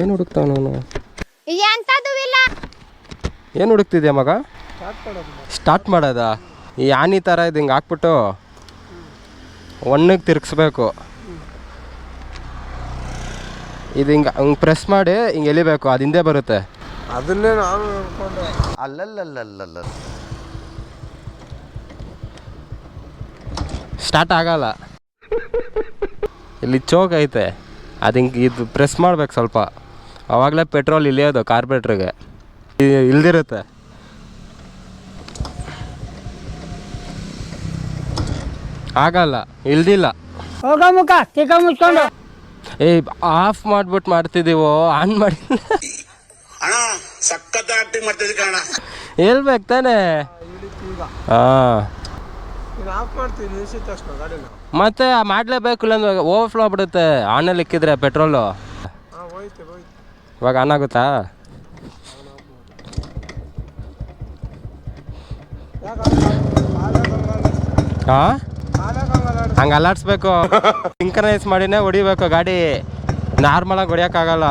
ಏನು ಹುಡುಕ್ತಾವ ನಾನು? ಎಂತದು ಇಲ್ಲ. ಏನು ಹುಡುಕ್ತಿದ್ಯಾ ಮಗ? ಸ್ಟಾರ್ಟ್ ಮಾಡೋದಾ? ಈ ಆನಿ ಥರ ಇದು ಹಿಂಗೆ ಹಾಕ್ಬಿಟ್ಟು ಒಣ್ಣಗೆ ತಿರ್ಗಿಸ್ಬೇಕು. ಇದು ಹಿಂಗೆ ಹಂಗೆ ಪ್ರೆಸ್ ಮಾಡಿ ಹಿಂಗೆ ಎಳಿಬೇಕು, ಅದು ಹಿಂದೆ ಬರುತ್ತೆ. ಅದನ್ನೇ ನಾನು ಅಲ್ಲಲ್ಲಲ್ಲಲ್ಲ ಸ್ಟಾರ್ಟ್ ಆಗಲ್ಲ. ಇಲ್ಲಿ ಚೋಕ್ ಐತೆ, ಅದು ಹಿಂಗೆ ಇದು ಪ್ರೆಸ್ ಮಾಡ್ಬೇಕು ಸ್ವಲ್ಪ, ಆವಾಗಲೇ ಪೆಟ್ರೋಲ್ ಇಳಿಯೋದು ಕಾರ್ಬೇಟ್ರಿಗೆ. ಇಲ್ದಿರುತ್ತೆ. ಆಗಲ್ಲ, ಇಲ್ದಿಲ್ಲ. ಹೋಗ ಮುಖ ತಿಕ್ಕ ಮುಚ್ಕೊಂಡು ಏ ಆಫ್ ಮಾಡ್ಬಿಟ್ಟು ಮಾಡ್ತಿದ್ದೀವೋ, ಆನ್ ಮಾಡಿ ಹೇಳ್ಬೇಕು ತಾನೇ. ಹಾಂ ಆಫ್ ಮಾಡ್ತೀನಿ ನಿಲ್ಸಿದ ತಕ್ಷಣ ಗಾಡಿನ. ಮತ್ತೆ ಮಾಡಲೇಬೇಕು, ಇಲ್ಲಾಂದ್ರೆ ಓವರ್ಫ್ಲೋ ಆಗ್ಬಿಡುತ್ತೆ ಆನಲ್ಲಿ ಇಕ್ಕಿದ್ರೆ ಪೆಟ್ರೋಲು. ಹೋಯ್ತು ಹೋಯ್ತು. ಇವಾಗ ಆನ್ ಆಗುತ್ತಾ? ಹಾಂ ಹಂಗೆ ಅಲ್ಲಾಡ್ಸ್ಬೇಕು. ಸಿಂಕ್ರನೈಸ್ ಮಾಡಿನೇ ಹೊಡಿಬೇಕು ಗಾಡಿ, ನಾರ್ಮಲಾಗಿ ಹೊಡಿಯೋಕ್ಕಾಗಲ್ಲ.